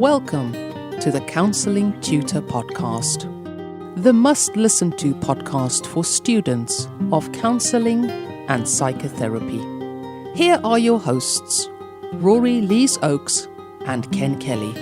Welcome to the Counselling Tutor Podcast, the must-listen-to podcast for students of counselling and psychotherapy. Here are your hosts, Rory Lees-Oakes and Ken Kelly.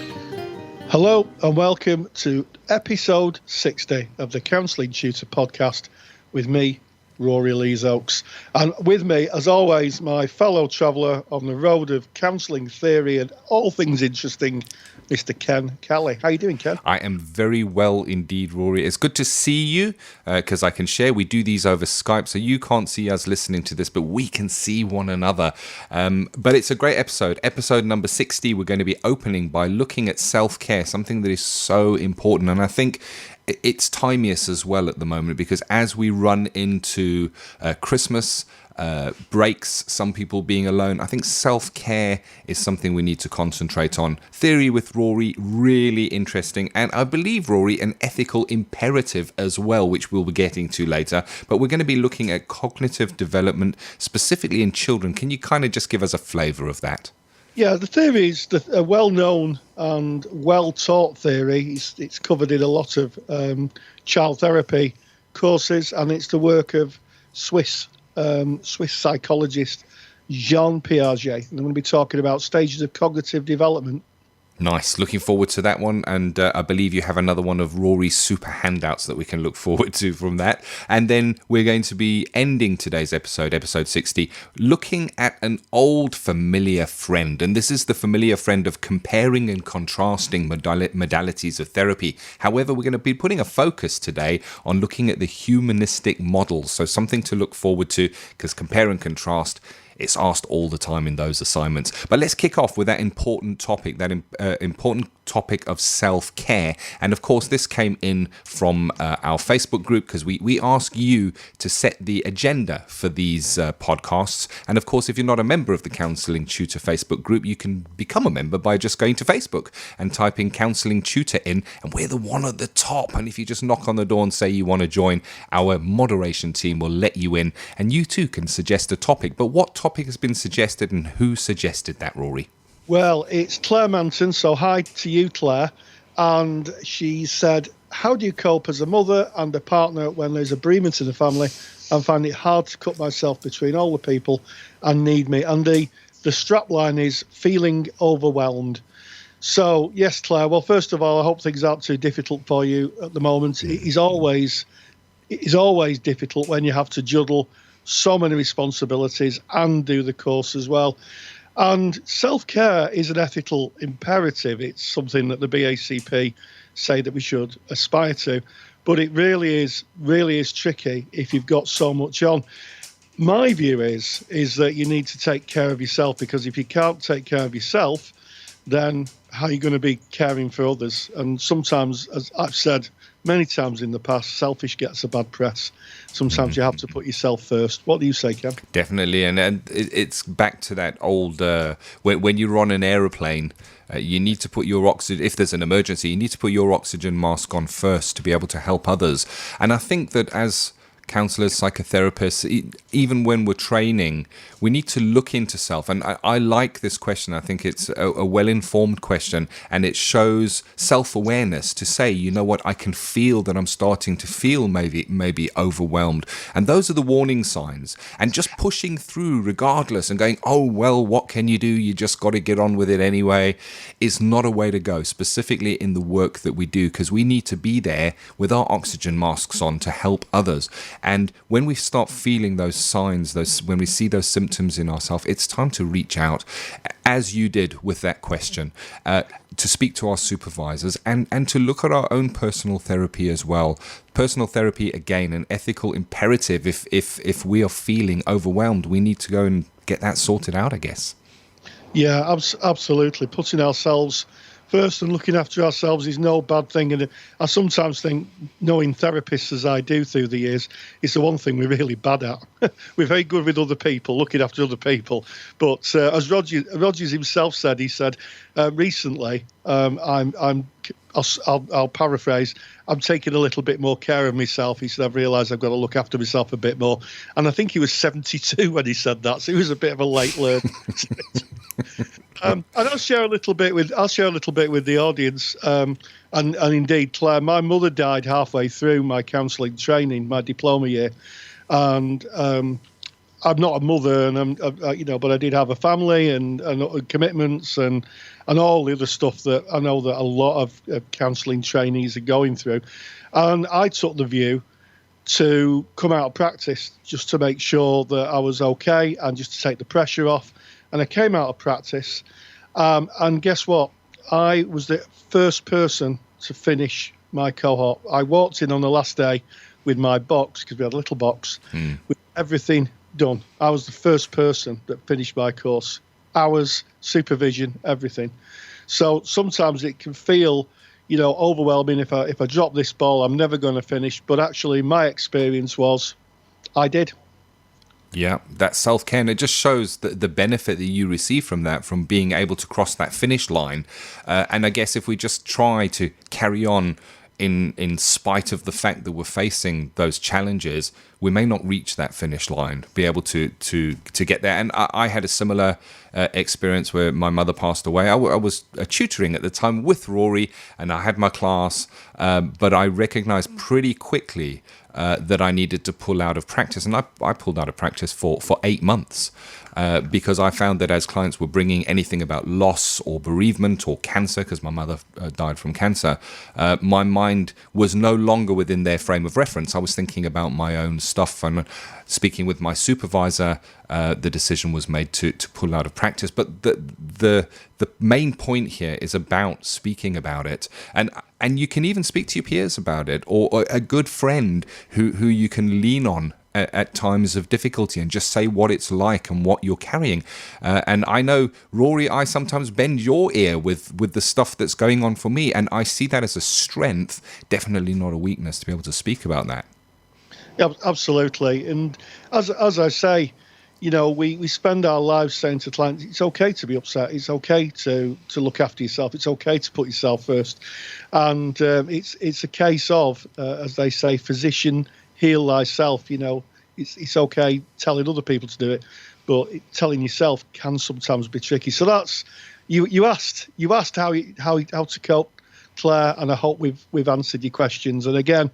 Hello and welcome to episode 60 of the Counselling Tutor Podcast with me, Rory Lees-Oakes. And with me, as always, my fellow traveller on the road of counselling theory and all things interesting, Mr. Ken Kelly. How are you doing, Ken? I am very well indeed, Rory. It's good to see you because I can share. We do these over Skype, so you can't see us listening to this, but we can see one another. But it's a great episode. Episode number 60, we're going to be opening by looking at self-care, something that is so important. And I think it's timeless as well at the moment because as we run into Christmas, breaks, some people being alone, I think self-care is something we need to concentrate on. Theory with Rory, really interesting. And I believe, Rory, an ethical imperative as well, which we'll be getting to later. But we're going to be looking at cognitive development, specifically in children. Can you kind of just give us a flavour of that? Yeah, the theory is a well-known and well-taught theory. It's covered in a lot of child therapy courses, and it's the work of Swiss psychologist Jean Piaget. And I'm going to be talking about stages of cognitive development. Nice. Looking forward to that one. And I believe you have another one of Rory's super handouts that we can look forward to from that. And then we're going to be ending today's episode 60, looking at an old familiar friend. And this is the familiar friend of comparing and contrasting modalities of therapy. However, we're going to be putting a focus today on looking at the humanistic models. So something to look forward to because compare and contrast, it's asked all the time in those assignments. But let's kick off with that important topic, of self-care. And of course, this came in from our Facebook group because we ask you to set the agenda for these podcasts. And of course, if you're not a member of the Counselling Tutor Facebook group, you can become a member by just going to Facebook and typing Counselling Tutor in, and we're the one at the top. And if you just knock on the door and say you want to join, our moderation team will let you in, and you too can suggest a topic. But what topic has been suggested and who suggested that, Rory? Well, it's Claire Manton, so hi to you, Claire. And she said, how do you cope as a mother and a partner when there's a bereavement in the family and find it hard to cut myself between all the people and need me? And the strap line is feeling overwhelmed. So, yes, Claire, well, first of all, I hope things aren't too difficult for you at the moment. It is always difficult when you have to juggle so many responsibilities and do the course as well. And self-care is an ethical imperative. It's something that the BACP say that we should aspire to, but it really is tricky if you've got so much on. My view is that you need to take care of yourself, because if you can't take care of yourself, then how are you going to be caring for others? And sometimes, as I've said many times in the past, selfish gets a bad press. Sometimes you have to put yourself first. What do you say, Ken? Definitely, and it's back to that old, when you're on an aeroplane, you need to put your oxygen, if there's an emergency, you need to put your oxygen mask on first to be able to help others. And I think that as counsellors, psychotherapists, even when we're training, we need to look into self. And I like this question. I think it's a well-informed question, and it shows self-awareness to say, you know what, I can feel that I'm starting to feel maybe overwhelmed. And those are the warning signs. And just pushing through regardless and going, oh, well, what can you do? You just got to get on with it anyway, is not a way to go, specifically in the work that we do, because we need to be there with our oxygen masks on to help others. And when we start feeling those signs, when we see those symptoms in ourselves, it's time to reach out, as you did with that question, to speak to our supervisors and to look at our own personal therapy as well. Personal therapy, again, an ethical imperative. If we are feeling overwhelmed, we need to go and get that sorted out, I guess. Yeah, absolutely. Putting ourselves first and looking after ourselves is no bad thing. And I sometimes think, knowing therapists as I do through the years, it's the one thing we're really bad at. We're very good with other people, looking after other people. But as Rogers himself said, he said recently, I'll paraphrase, I'm taking a little bit more care of myself. He said, I've realised I've got to look after myself a bit more. And I think he was 72 when he said that, so he was a bit of a late learner. And I'll share a little bit with the audience. And indeed, Claire, my mother died halfway through my counselling training, my diploma year, and I'm not a mother, and but I did have a family and commitments and all the other stuff that I know that a lot of counselling trainees are going through. And I took the view to come out of practice just to make sure that I was okay and just to take the pressure off. And I came out of practice, and guess what? I was the first person to finish my cohort. I walked in on the last day with my box, because we had a little box, with everything done. I was the first person that finished my course. Hours, supervision, everything. So sometimes it can feel, overwhelming. If I drop this ball, I'm never going to finish. But actually, my experience was, I did. Yeah, that self-care, and it just shows the benefit that you receive from that, from being able to cross that finish line. And I guess if we just try to carry on in spite of the fact that we're facing those challenges, we may not reach that finish line, be able to get there. And I had a similar experience where my mother passed away. I was tutoring at the time with Rory, and I had my class, but I recognized pretty quickly that I needed to pull out of practice. And I pulled out of practice for 8 months. Because I found that as clients were bringing anything about loss or bereavement or cancer, because my mother died from cancer, my mind was no longer within their frame of reference. I was thinking about my own stuff, and speaking with my supervisor, the decision was made to pull out of practice. But the main point here is about speaking about it, and you can even speak to your peers about it, or a good friend who you can lean on at times of difficulty, and just say what it's like and what you're carrying. And I know, Rory, I sometimes bend your ear with the stuff that's going on for me, and I see that as a strength, definitely not a weakness, to be able to speak about that. Yeah, absolutely. And as I say, we spend our lives saying to clients, it's okay to be upset. It's okay to look after yourself. It's okay to put yourself first. And it's a case of, as they say, physician, heal thyself. It's okay telling other people to do it, but telling yourself can sometimes be tricky. So that's you asked how to cope, Claire, and I hope we've answered your questions. And again,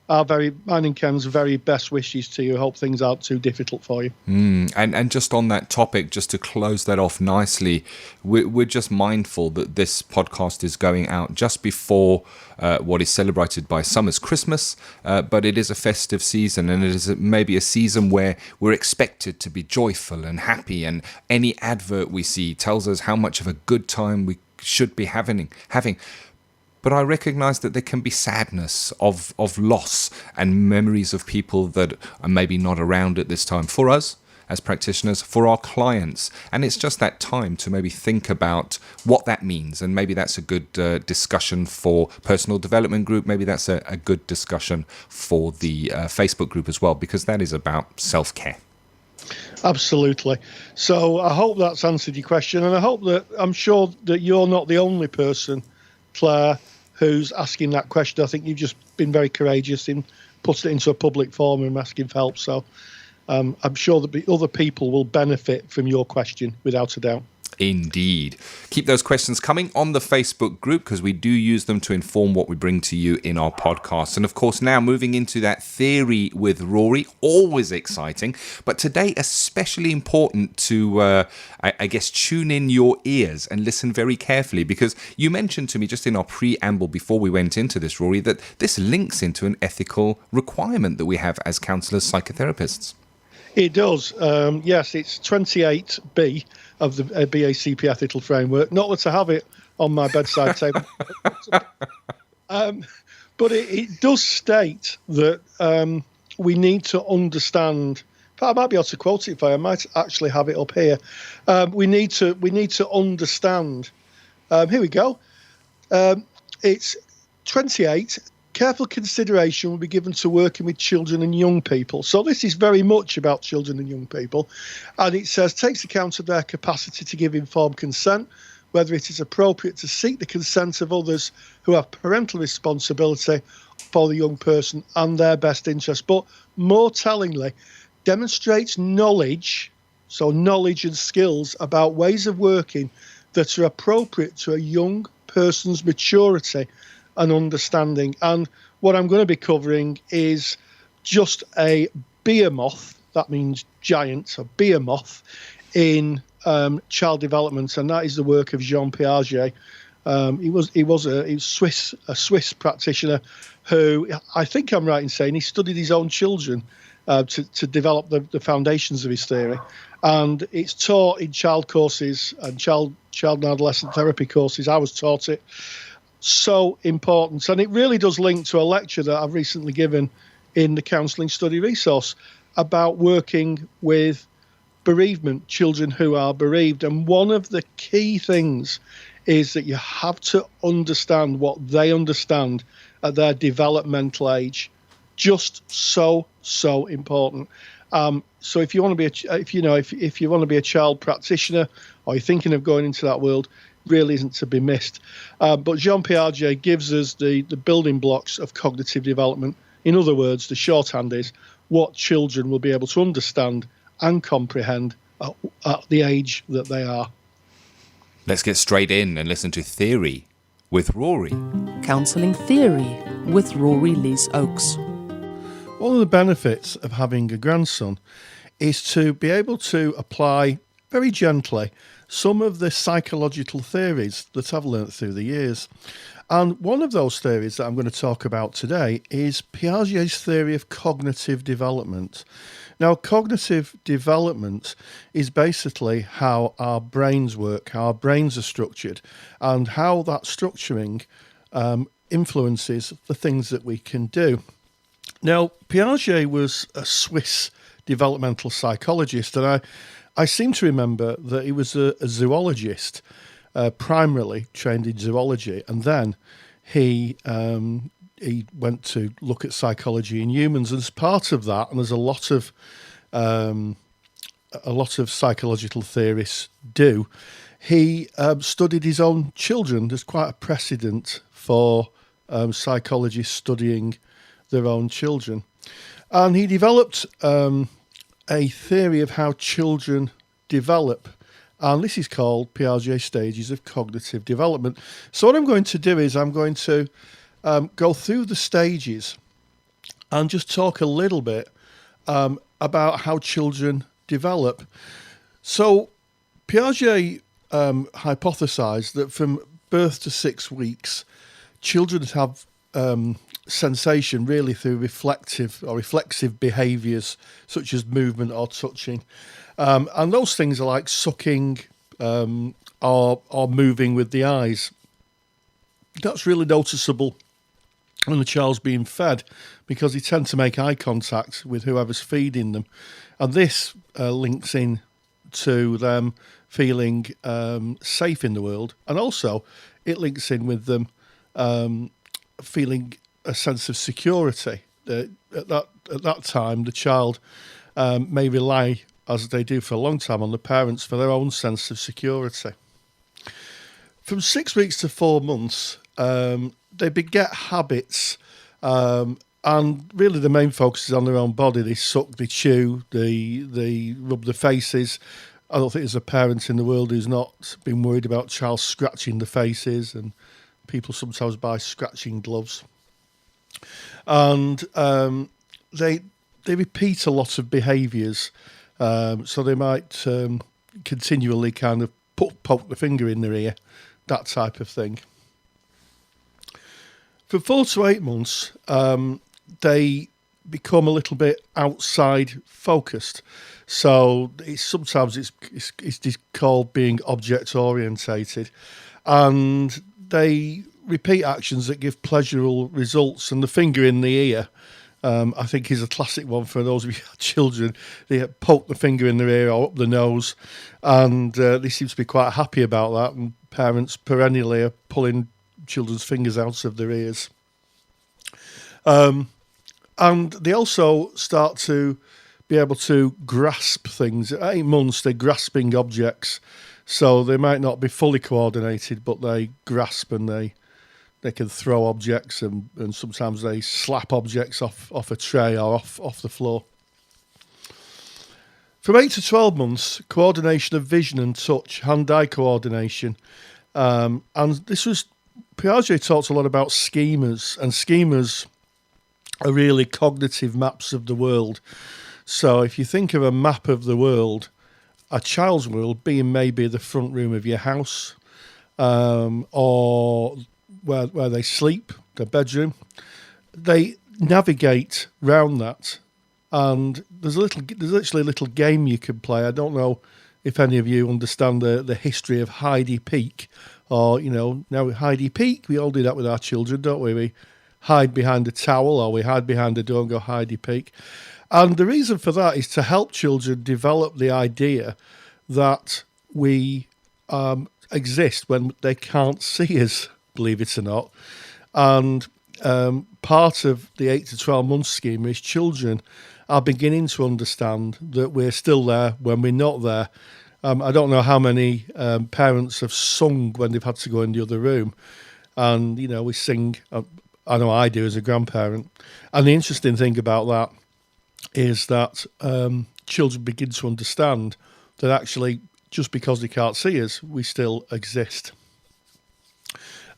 mine and Ken's very best wishes to you. Hope things aren't too difficult for you. And just on that topic, just to close that off nicely, we're just mindful that this podcast is going out just before what is celebrated by some as Christmas, but it is a festive season, and it is maybe a season where we're expected to be joyful and happy, and any advert we see tells us how much of a good time we should be having. But I recognize that there can be sadness of loss and memories of people that are maybe not around at this time, for us as practitioners, for our clients. And it's just that time to maybe think about what that means. And maybe that's a good discussion for personal development group. Maybe that's a good discussion for the Facebook group as well, because that is about self-care. Absolutely. So I hope that's answered your question. And I'm sure that you're not the only person, Claire, who's asking that question. I think you've just been very courageous in putting it into a public forum and asking for help. So I'm sure that other people will benefit from your question, without a doubt. Indeed. Keep those questions coming on the Facebook group, because we do use them to inform what we bring to you in our podcast. And of course, now moving into that theory with Rory, always exciting, but today especially important to, I guess, tune in your ears and listen very carefully, because you mentioned to me just in our preamble before we went into this, Rory, that this links into an ethical requirement that we have as counsellors, psychotherapists. It does. Yes, it's 28B of the BACP ethical framework. Not that I have it on my bedside table. But it does state that we need to understand. I might be able to quote it for you. I might actually have it up here. We need to understand. Here we go. It's 28. Careful consideration will be given to working with children and young people. So this is very much about children and young people. And it says, takes account of their capacity to give informed consent, whether it is appropriate to seek the consent of others who have parental responsibility for the young person and their best interest. But more tellingly, demonstrates knowledge, so knowledge and skills about ways of working that are appropriate to a young person's maturity and understanding. And what I'm going to be covering is just a behemoth, that means giant, a behemoth in child development, and that is the work of Jean Piaget. He was a Swiss practitioner who, I think I'm right in saying, he studied his own children to develop the foundations of his theory, and it's taught in child courses and child and adolescent therapy courses. I was taught it. So important, and it really does link to a lecture that I've recently given in the Counselling Study Resource about working with bereavement, children who are bereaved. And one of the key things is that you have to understand what they understand at their developmental age. Just so important. So if you want to be if you want to be a child practitioner, or you're thinking of going into that world, really isn't to be missed. But Jean Piaget gives us the building blocks of cognitive development. In other words, the shorthand is what children will be able to understand and comprehend at the age that they are. Let's get straight in and listen to Theory with Rory. Counselling Theory with Rory Lees-Oakes. One of the benefits of having a grandson is to be able to apply very gently some of the psychological theories that I've learnt through the years. And one of those theories that I'm going to talk about today is Piaget's theory of cognitive development. Now, cognitive development is basically how our brains work, how our brains are structured, and how that structuring influences the things that we can do. Now, Piaget was a Swiss developmental psychologist, and I seem to remember that he was a zoologist, primarily trained in zoology, and then he went to look at psychology in humans. And as part of that, and there's a lot of psychological theorists do, he studied his own children. There's quite a precedent for psychologists studying their own children. And he developed a theory of how children develop. And this is called Piaget Stages of Cognitive Development. So what I'm going to do is I'm going to go through the stages and just talk a little bit about how children develop. So Piaget hypothesized that from birth to 6 weeks, children have sensation really through reflexive behaviours such as movement or touching. And those things are like sucking or moving with the eyes. That's really noticeable when the child's being fed, because they tend to make eye contact with whoever's feeding them. And this links in to them feeling safe in the world. And also it links in with them feeling a sense of security. At that time, the child may rely, as they do for a long time, on the parents for their own sense of security. From 6 weeks to 4 months, they beget habits, and really the main focus is on their own body. They suck, they chew, they rub their faces. I don't think there's a parent in the world who's not been worried about child scratching the faces, and people sometimes buy scratching gloves. And they repeat a lot of behaviours, so they might continually kind of poke the finger in their ear, that type of thing. For 4 to 8 months, they become a little bit outside focused. So sometimes it's called being object orientated, and they repeat actions that give pleasurable results. And the finger in the ear, I think, is a classic one for those of you children. They poke the finger in their ear or up the nose, and they seem to be quite happy about that. And parents perennially are pulling children's fingers out of their ears. And they also start to be able to grasp things. At 8 months, they're grasping objects. So they might not be fully coordinated, but they grasp, and they can throw objects, and sometimes they slap objects off a tray or off the floor. From 8 to 12 months, coordination of vision and touch, hand-eye coordination. And this was, Piaget talks a lot about schemas, and schemas are really cognitive maps of the world. So if you think of a map of the world, a child's world being maybe the front room of your house, or where they sleep, their bedroom, they navigate round that. And there's actually a little game you can play. I don't know if any of you understand the history of Heidi Peak, or now Heidi Peak, we all do that with our children, don't we? We hide behind a towel, or we hide behind a door and go Heidi Peak. And the reason for that is to help children develop the idea that we exist when they can't see us, believe it or not. And part of the 8 to 12 month scheme is children are beginning to understand that we're still there when we're not there. I don't know how many parents have sung when they've had to go in the other room. And, we sing, I know I do as a grandparent. And the interesting thing about that is that children begin to understand that actually, just because they can't see us, we still exist.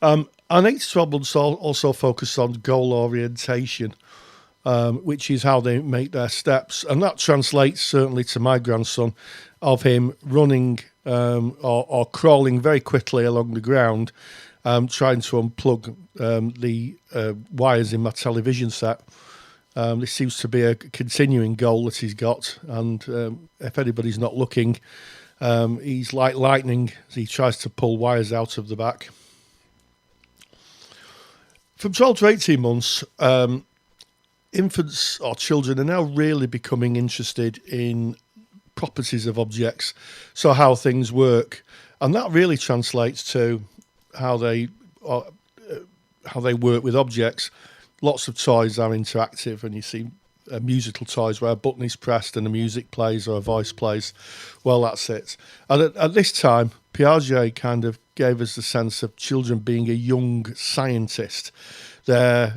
And 8 to 12 months also focus on goal orientation, which is how they make their steps. And that translates certainly to my grandson, of him running or crawling very quickly along the ground, trying to unplug the wires in my television set. This seems to be a continuing goal that he's got. And if anybody's not looking, he's like lightning as he tries to pull wires out of the back. From 12 to 18 months, infants or children are now really becoming interested in properties of objects, so how things work, and that really translates to how they work with objects. Lots of toys are interactive, and you see musical toys where a button is pressed and the music plays or a voice plays. Well, that's it. And at this time, Piaget kind of gave us the sense of children being a young scientist. They're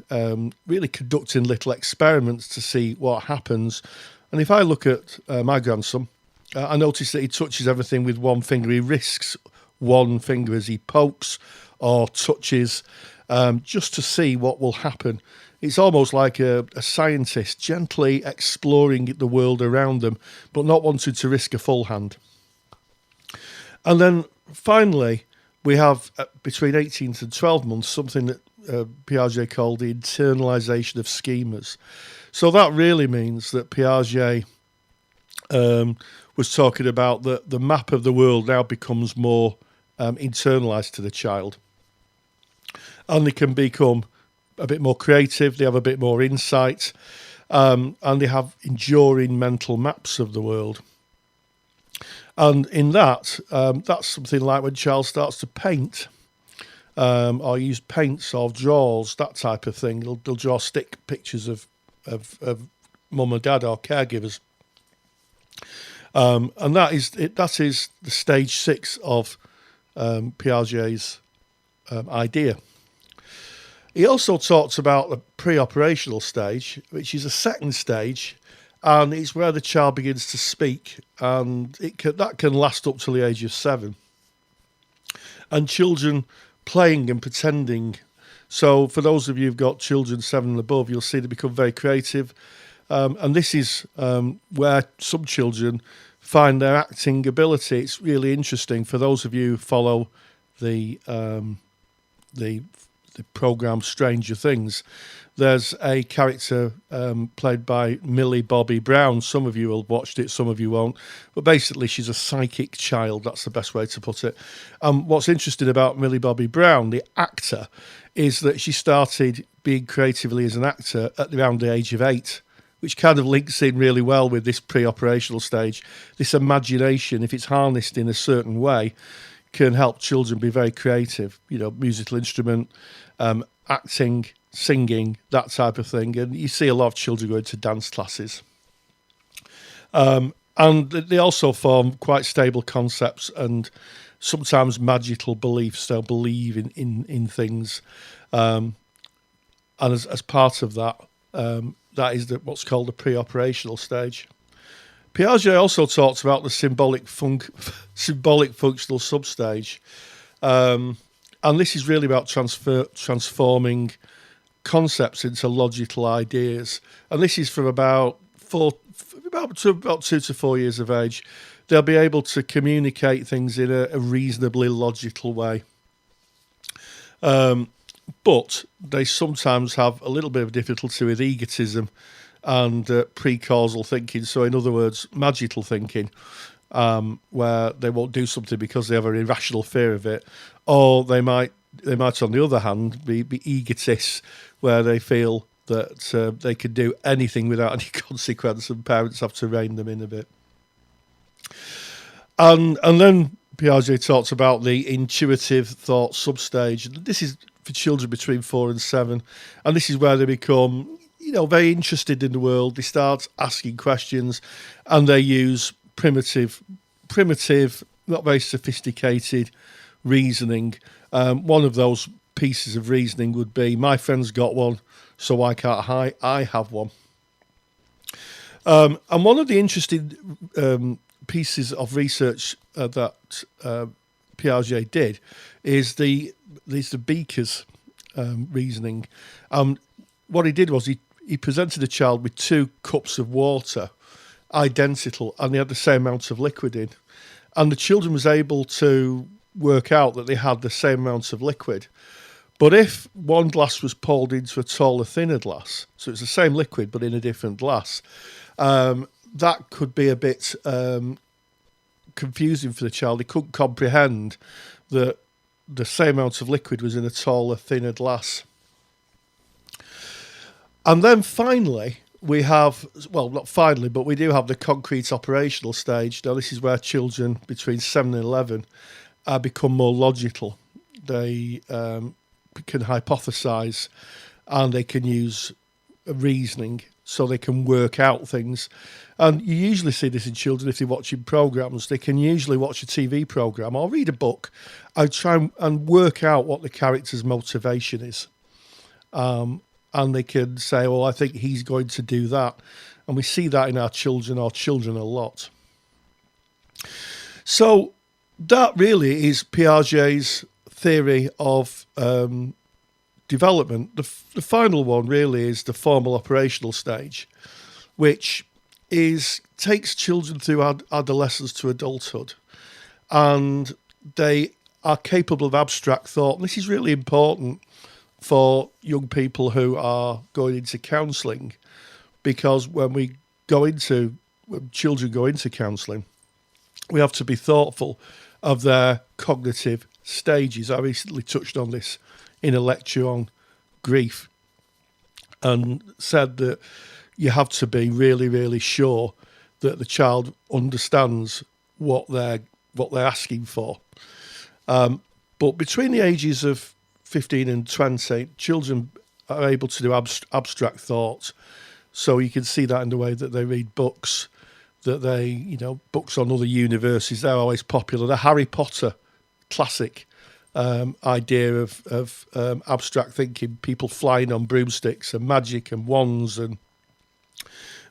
really conducting little experiments to see what happens. And if I look at my grandson, I notice that he touches everything with one finger. He risks one finger as he pokes or touches, just to see what will happen. It's almost like a scientist gently exploring the world around them, but not wanting to risk a full hand. And then finally, we have between 18 to 12 months something that Piaget called the internalisation of schemas. So that really means that Piaget was talking about that the map of the world now becomes more internalised to the child. And they can become a bit more creative, they have a bit more insight, and they have enduring mental maps of the world. And in that, that's something like when a child starts to paint, or use paints or draws, that type of thing. They'll draw stick pictures of mum or dad or caregivers. And that is the stage 6 of Piaget's idea. He also talks about the pre-operational stage, which is a second stage, and it's where the child begins to speak, and that can last up till the age of 7. And children playing and pretending. So for those of you who've got children 7 and above, you'll see they become very creative. And this is where some children find their acting ability. It's really interesting for those of you who follow the program Stranger Things. There's a character played by Millie Bobby Brown. Some of you will have watched it, some of you won't. But basically, she's a psychic child. That's the best way to put it. What's interesting about Millie Bobby Brown, the actor, is that she started being creatively as an actor at around the age of 8, which kind of links in really well with this pre-operational stage. This imagination, if it's harnessed in a certain way, can help children be very creative. Musical instrument, acting, singing, that type of thing. And you see a lot of children going to dance classes. And they also form quite stable concepts and sometimes magical beliefs. They'll believe in things. And as part of that, that is what's called the pre-operational stage. Piaget also talks about the symbolic functional substage. And this is really about transforming concepts into logical ideas. And this is from about 2 to 4 years of age. They'll be able to communicate things in a reasonably logical way. But they sometimes have a little bit of difficulty with egotism and pre-causal thinking. So in other words, magical thinking, where they won't do something because they have an irrational fear of it. Or they might on the other hand, be egotists, where they feel that they can do anything without any consequence, and parents have to rein them in a bit. And then Piaget talks about the intuitive thought substage. This is for children between 4 and 7, and this is where they become, very interested in the world. They start asking questions, and they use primitive, not very sophisticated reasoning. One of those pieces of reasoning would be, my friend's got one, so why can't I have one? And one of the interesting pieces of research that Piaget did is the beakers reasoning. What he did was he presented a child with 2 cups of water, identical, and they had the same amount of liquid in. And the children was able to work out that they had the same amount of liquid. But if one glass was poured into a taller, thinner glass, so it's the same liquid but in a different glass, that could be a bit confusing for the child. He couldn't comprehend that the same amount of liquid was in a taller, thinner glass. And then finally, we have, well, not finally, but we do have the concrete operational stage. Now, this is where children between 7 and 11 become more logical. They can hypothesize, and they can use reasoning, so they can work out things. And you usually see this in children if they're watching programs. They can usually watch a TV program or read a book and try and work out what the character's motivation is. And they can say, well, I think he's going to do that. And we see that in our children a lot. So that really is Piaget's theory of development. The final one really is the formal operational stage, which takes children through adolescence to adulthood. And they are capable of abstract thought. And this is really important for young people who are going into counselling, because when children go into counselling, we have to be thoughtful of their cognitive stages. I recently touched on this in a lecture on grief and said that you have to be really, really sure that the child understands what they're asking for. But between the ages of 15 and 20, children are able to do abstract thought. So you can see that in the way that they read books, that they, books on other universes, they're always popular. The Harry Potter classic idea of abstract thinking, people flying on broomsticks and magic and wands, and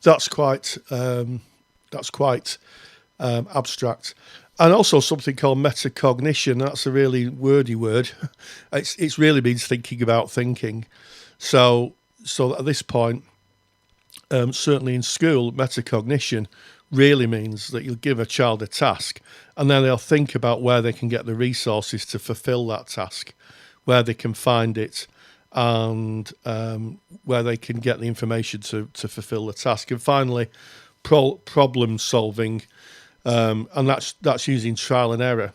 that's quite abstract. And also something called metacognition. That's a really wordy word. It's really means thinking about thinking. So at this point, certainly in school, metacognition really means that you'll give a child a task, and then they'll think about where they can get the resources to fulfill that task, where they can find it, and where they can get the information to fulfill the task. And finally, problem solving. And that's using trial and error.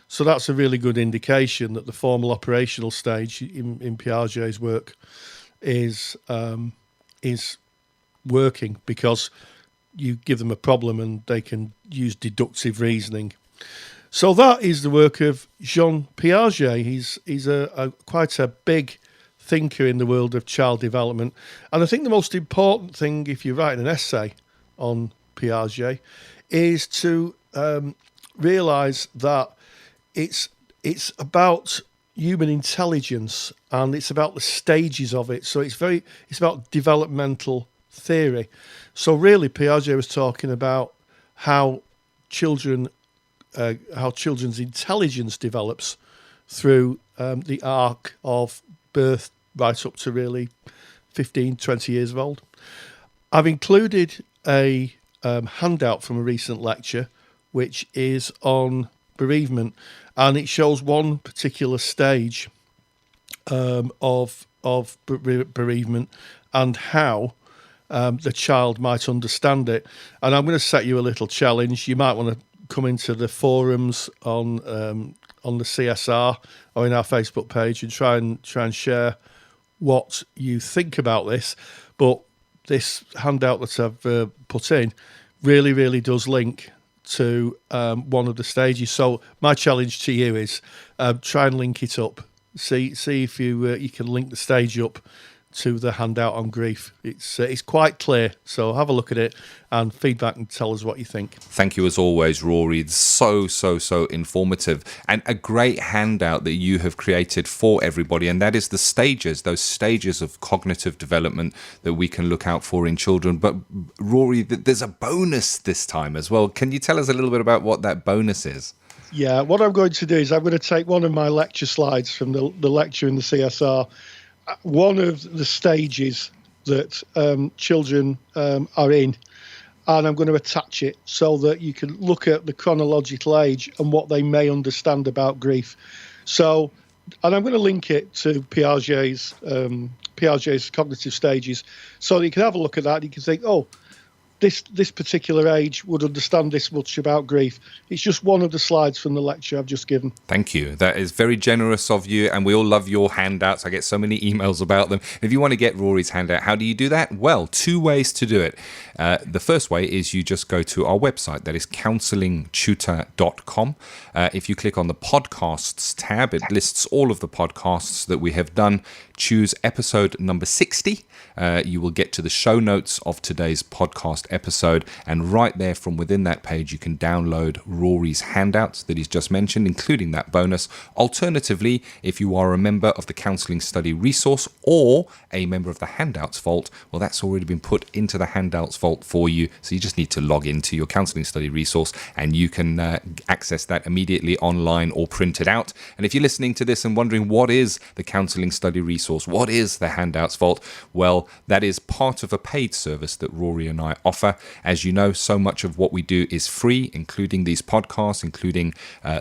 So that's a really good indication that the formal operational stage in Piaget's work is working, because you give them a problem and they can use deductive reasoning. So that is the work of Jean Piaget. He's quite a big thinker in the world of child development. And I think the most important thing, if you're writing an essay on Piaget, is to realise that it's about human intelligence, and it's about the stages of it. So it's about developmental theory. So really, Piaget was talking about how children's intelligence develops through the arc of birth right up to really 15, 20 years of old. I've included a handout from a recent lecture, which is on bereavement, and it shows one particular stage of bereavement and how the child might understand it. And I'm going to set you a little challenge. You might want to come into the forums on the CSR or in our Facebook page and try and share what you think about this. But this handout that I've put in really, really does link to one of the stages. So my challenge to you is try and link it up. See if you can link the stage up to the handout on grief. It's quite clear, so have a look at it and feedback and tell us what you think. Thank you as always, Rory. It's so informative, and a great handout that you have created for everybody, and that is the stages, those stages of cognitive development that we can look out for in children. But Rory, there's a bonus this time as well. Can you tell us a little bit about what that bonus is? Yeah, what I'm going to do is I'm going to take one of my lecture slides from the lecture in the CSR, one of the stages that children are in, and I'm going to attach it so that you can look at the chronological age and what they may understand about grief. So, and I'm going to link it to Piaget's cognitive stages, so that you can have a look at that and you can think, oh, this particular age would understand this much about grief. It's just one of the slides from the lecture I've just given. Thank you. That is very generous of you, and we all love your handouts. I get so many emails about them. If you want to get Rory's handout, how do you do that? Well, 2 ways to do it. The first way is you just go to our website, that is counsellingtutor.com. If you click on the podcasts tab, it lists all of the podcasts that we have done. Choose episode number 60. You will get to the show notes of today's podcast episode, and right there from within that page you can download Rory's handouts that he's just mentioned, including that bonus. Alternatively, if you are a member of the Counselling Study Resource or a member of the Handouts Vault, well, that's already been put into the Handouts Vault for you, so you just need to log into your Counselling Study Resource and you can access that immediately online or print it out. And if you're listening to this and wondering what is the Counselling Study Resource, what is the Handouts Vault, well, that is part of a paid service that Rory and I offer. As you know, so much of what we do is free, including these podcasts, including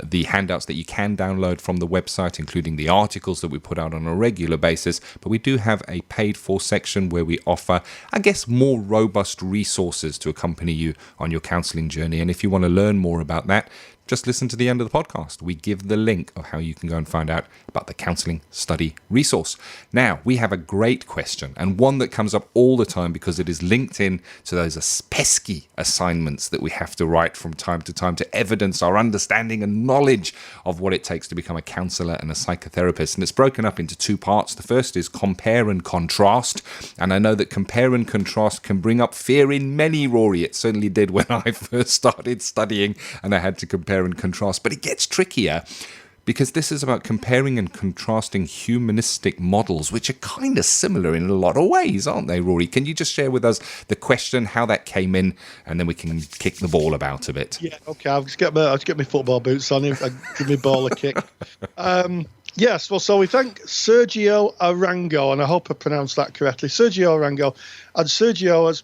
the handouts that you can download from the website, including the articles that we put out on a regular basis. But we do have a paid for section where we offer, I guess, more robust resources to accompany you on your counselling journey. And if you want to learn more about that, just listen to the end of the podcast. We give the link of how you can go and find out about the Counselling Study Resource. Now, we have a great question, and one that comes up all the time because it is linked in to those pesky assignments that we have to write from time to time to evidence our understanding and knowledge of what it takes to become a counsellor and a psychotherapist. And it's broken up into 2 parts. The first is compare and contrast. And I know that compare and contrast can bring up fear in many, Rory. It certainly did when I first started studying and I had to compare and contrast, but it gets trickier because this is about comparing and contrasting humanistic models, which are kind of similar in a lot of ways, aren't they, Rory? Can you just share with us the question, how that came in, and then we can kick the ball about a bit? Yeah, okay. I'll just get my football boots on. Give my ball a kick. Yes, well, so we thank Sergio Arango, and I hope I pronounced that correctly. Sergio Arango, and Sergio has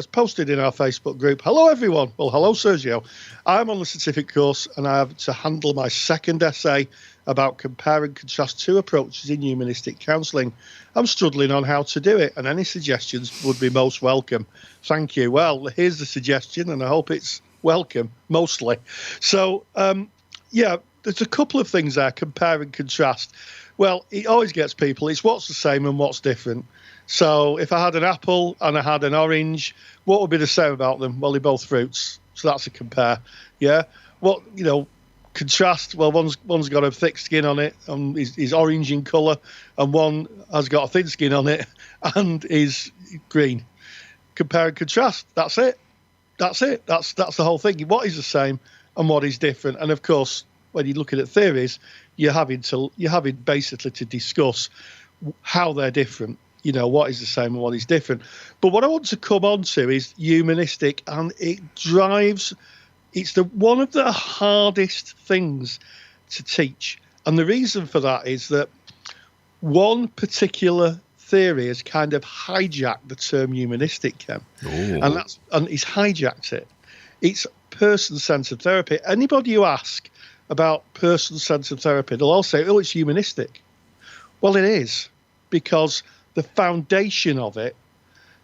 posted in our Facebook group, hello everyone. Well, hello Sergio. I'm on the certificate course and I have to handle my second essay about compare and contrast 2 approaches in humanistic counselling. I'm struggling on how to do it, and any suggestions would be most welcome. Thank you. Well, here's the suggestion, and I hope it's welcome, mostly. So, there's a couple of things there, compare and contrast. Well, it always gets people, it's what's the same and what's different. So if I had an apple and I had an orange, what would be the same about them? Well, they're both fruits. So that's a compare. Yeah. What, contrast, well, one's got a thick skin on it and is orange in colour, and one has got a thin skin on it and is green. Compare and contrast. That's it. That's the whole thing. What is the same and what is different? And of course, when you're looking at theories, you're having basically to discuss how they're different. what is the same and what is different. But what I want to come on to is humanistic, and it's one of the hardest things to teach. And the reason for that is that one particular theory has kind of hijacked the term humanistic, Ken. And he's hijacked it. It's person-centered therapy. Anybody you ask about person-centered therapy, they'll all say, it's humanistic. Well, it is, because the foundation of it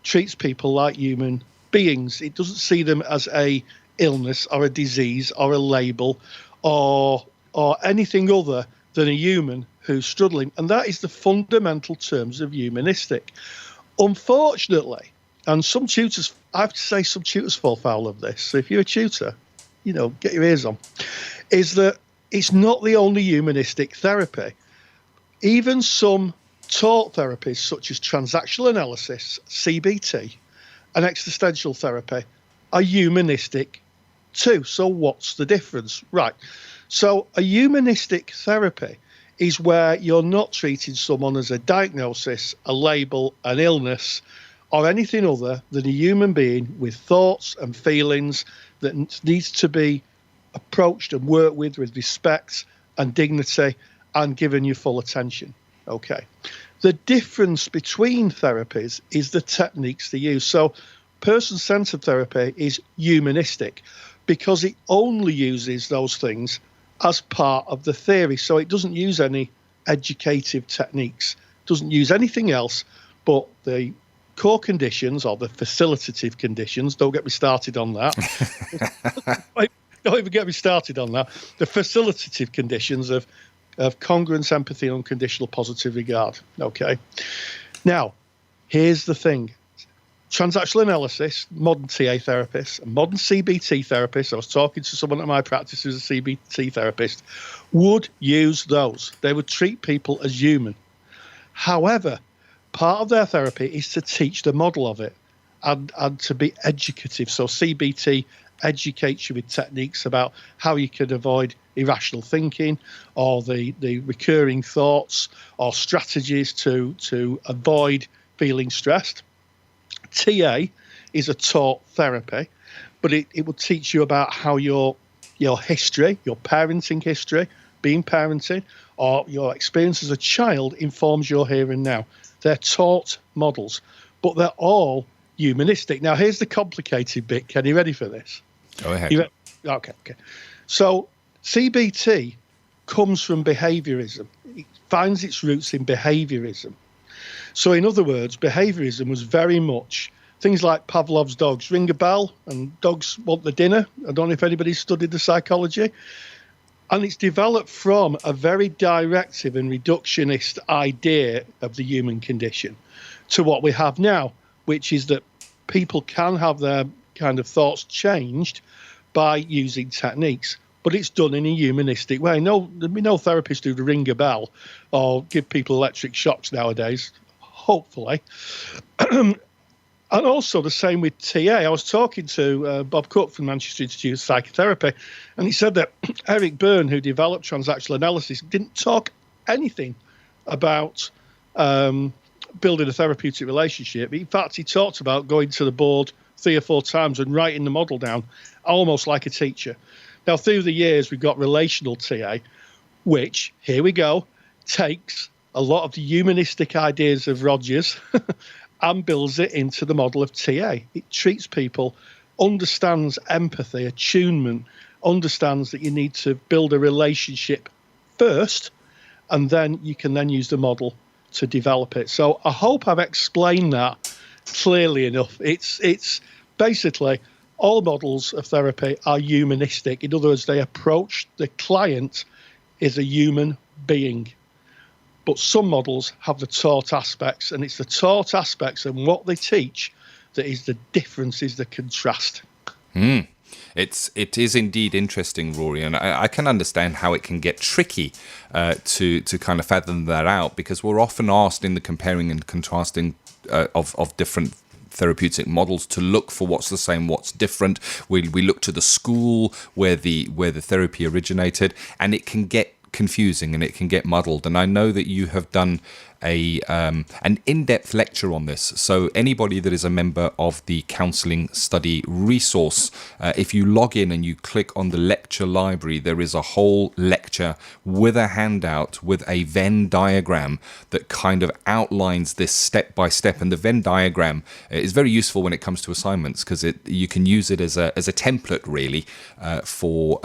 treats people like human beings. It doesn't see them as a illness or a disease or a label or anything other than a human who's struggling. And that is the fundamental terms of humanistic. Unfortunately, and some tutors, I have to say some tutors fall foul of this. So if you're a tutor, get your ears on, is that it's not the only humanistic therapy. Even some taught therapies such as transactional analysis, CBT, and existential therapy are humanistic too. So what's the difference? Right. So a humanistic therapy is where you're not treating someone as a diagnosis, a label, an illness, or anything other than a human being with thoughts and feelings that needs to be approached and worked with respect and dignity and given your full attention. Okay. The difference between therapies is the techniques they use. So person-centered therapy is humanistic because it only uses those things as part of the theory. So it doesn't use any educative techniques, doesn't use anything else but the core conditions or the facilitative conditions. Don't get me started on that. Don't even get me started on that. The facilitative conditions of congruence, empathy, and unconditional positive regard. Okay. Now, here's the thing. Transactional analysis, modern TA therapists, and modern CBT therapists, I was talking to someone at my practice who's a CBT therapist, would use those. They would treat people as human. However, part of their therapy is to teach the model of it and to be educative. So CBT educates you with techniques about how you can avoid irrational thinking or the recurring thoughts or strategies to avoid feeling stressed. TA is a taught therapy, but it will teach you about how your history, your parenting history, being parenting, or your experience as a child informs your here and now. They're taught models, but they're all humanistic. Now, here's the complicated bit. Ken, you ready for this? Go ahead. Okay. So CBT comes from behaviorism. It finds its roots in behaviorism. So in other words, behaviorism was very much things like Pavlov's dogs ring a bell and dogs want the dinner. I don't know if anybody's studied the psychology. And it's developed from a very directive and reductionist idea of the human condition to what we have now, which is that people can have their kind of thoughts changed by using techniques. But it's done in a humanistic way. There'll be no therapist who'd ring a bell or give people electric shocks nowadays, hopefully. And also the same with TA. I was talking to Bob Cook from Manchester Institute of Psychotherapy, and he said that Eric Byrne, who developed transactional analysis, didn't talk anything about building a therapeutic relationship. In fact, he talked about going to the board 3 or 4 times and writing the model down, almost like a teacher. Now, through the years, we've got relational TA, which, here we go, takes a lot of the humanistic ideas of Rogers and builds it into the model of TA. It treats people, understands empathy, attunement, understands that you need to build a relationship first, and then you can then use the model to develop it. So I hope I've explained that clearly enough. It's basically all models of therapy are humanistic. In other words, they approach the client as a human being. But some models have the taught aspects, and it's the taught aspects and what they teach that is the difference, is the contrast. It is indeed interesting, Rory, and I can understand how it can get tricky to kind of fathom that out, because we're often asked in the comparing and contrasting of different therapeutic models to look for what's the same, what's different. We look to the school where the therapy originated, and it can get confusing and it can get muddled. And I know that you have done an in-depth lecture on this. So anybody that is a member of the Counselling Study resource, if you log in and you click on the lecture library, there is a whole lecture with a handout with a Venn diagram that kind of outlines this step by step. And the Venn diagram is very useful when it comes to assignments, because you can use it as a template really for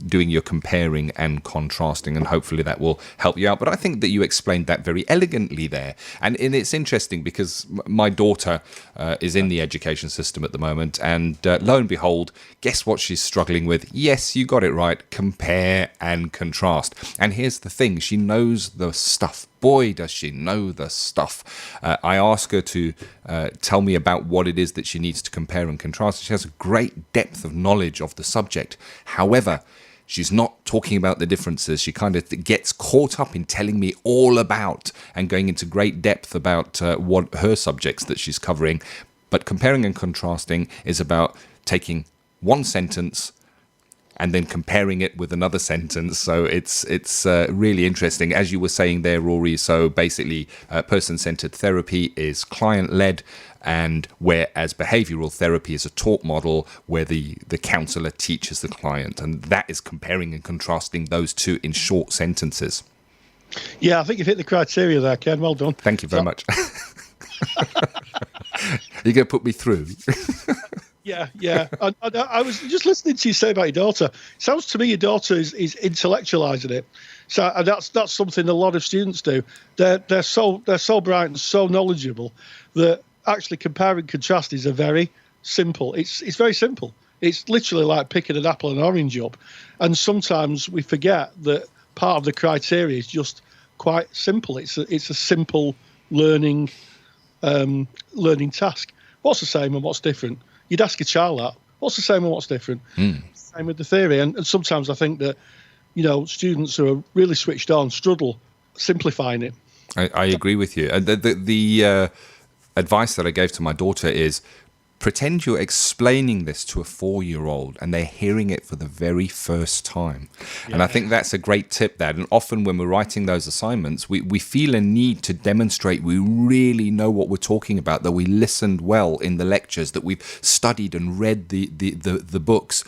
doing your comparing and contrasting, and hopefully that will help you out. But I think that you explained that very elegantly there, and it's interesting because my daughter is in the education system at the moment, and lo and behold, guess what she's struggling with? Yes, you got it right, compare and contrast. And here's the thing, she knows the stuff. Boy, does she know the stuff. I ask her to tell me about what it is that she needs to compare and contrast. She has a great depth of knowledge of the subject. However, she's not talking about the differences. She kind of gets caught up in telling me all about and going into great depth about what her subjects that she's covering. But comparing and contrasting is about taking one sentence and then comparing it with another sentence. So it's really interesting. As you were saying there, Rory, so basically person-centered therapy is client-led, and whereas behavioral therapy is a talk model where the counsellor teaches the client. And that is comparing and contrasting those two in short sentences. Yeah, I think you've hit the criteria there, Ken. Well done. Thank you very much. You're going to put me through. Yeah. I was just listening to you say about your daughter. Sounds to me your daughter is intellectualizing it. So and that's something a lot of students do. They're so bright and so knowledgeable that actually compare and contrast is a very simple. It's very simple. It's literally like picking an apple and orange up. And sometimes we forget that part of the criteria is just quite simple. It's a simple learning task. What's the same and what's different? You'd ask a child that. What's the same and what's different? Same with the theory. And sometimes I think that, students who are really switched on struggle simplifying it. I agree with you. The advice that I gave to my daughter is pretend you're explaining this to a 4-year-old and they're hearing it for the very first time. Yeah. And I think that's a great tip, that. And often when we're writing those assignments, we feel a need to demonstrate we really know what we're talking about, that we listened well in the lectures, that we've studied and read the books.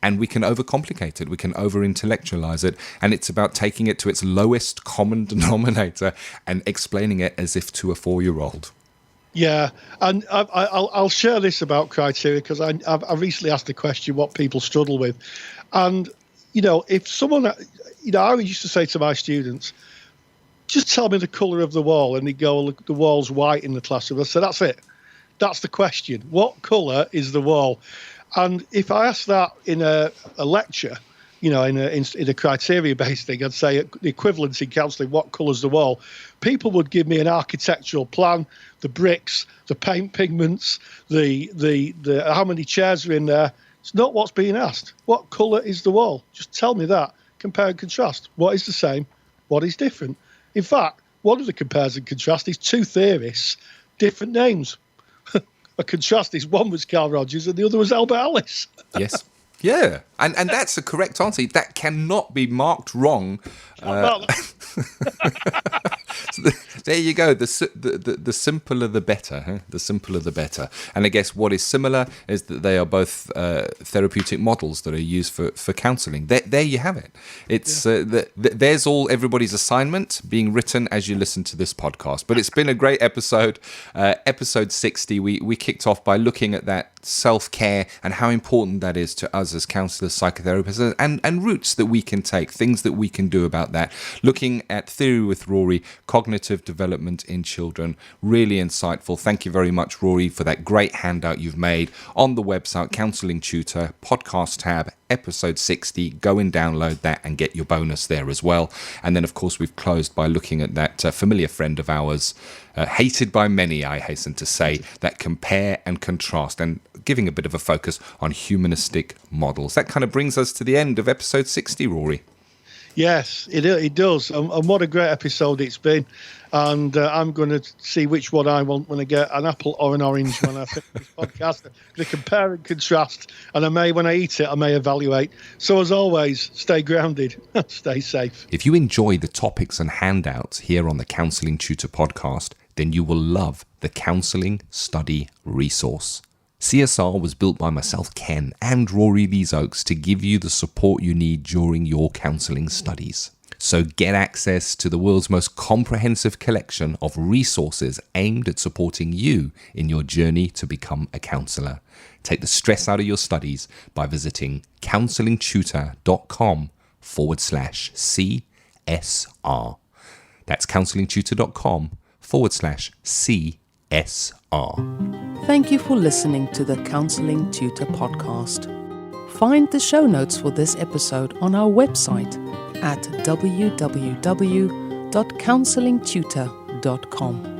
And we can overcomplicate it, we can over-intellectualize it, and it's about taking it to its lowest common denominator and explaining it as if to a 4-year-old. Yeah, and I'll share this about criteria because I recently asked the question what people struggle with. And, if someone, I used to say to my students, just tell me the colour of the wall. And they'd go, look, the wall's white in the classroom. I said, that's it. That's the question. What colour is the wall? And if I ask that in a lecture, in a criteria-based thing, I'd say the equivalent in counselling, what colour's the wall? People would give me an architectural plan, the bricks, the paint pigments, the how many chairs are in there. It's not what's being asked. What colour is the wall? Just tell me that. Compare and contrast. What is the same? What is different? In fact, one of the compares and contrast is two theorists, different names. A contrast is one was Carl Rogers and the other was Albert Ellis. Yes. Yeah, and that's a correct answer. That cannot be marked wrong. There you go. The simpler the better. Huh? The simpler the better. And I guess what is similar is that they are both therapeutic models that are used for counselling. There you have it. It's there's all everybody's assignment being written as you listen to this podcast. But it's been a great episode. Episode 60. We kicked off by looking at that self-care and how important that is to us as counsellors, psychotherapists, and routes that we can take, things that we can do about that. Looking at Theory with Rory, cognitive development in children, really insightful. Thank you very much, Rory, for that great handout you've made on the website, Counselling Tutor, podcast tab, episode 60. Go and download that and get your bonus there as well. And then, of course, we've closed by looking at that familiar friend of ours, hated by many, I hasten to say, that compare and contrast, and giving a bit of a focus on humanistic models. That kind of brings us to the end of episode 60, Rory. Yes, it does. And what a great episode it's been. And I'm going to see which one I want when I get an apple or an orange when I finish this podcast. I'm going to compare and contrast. And when I eat it, I may evaluate. So as always, stay grounded, stay safe. If you enjoy the topics and handouts here on the Counselling Tutor Podcast, then you will love the Counselling Study Resource. CSR was built by myself, Ken, and Rory Lees-Oakes to give you the support you need during your counselling studies. So get access to the world's most comprehensive collection of resources aimed at supporting you in your journey to become a counsellor. Take the stress out of your studies by visiting counsellingtutor.com/CSR. That's counsellingtutor.com/CSR. Thank you for listening to the Counselling Tutor Podcast. Find the show notes for this episode on our website at www.counsellingtutor.com.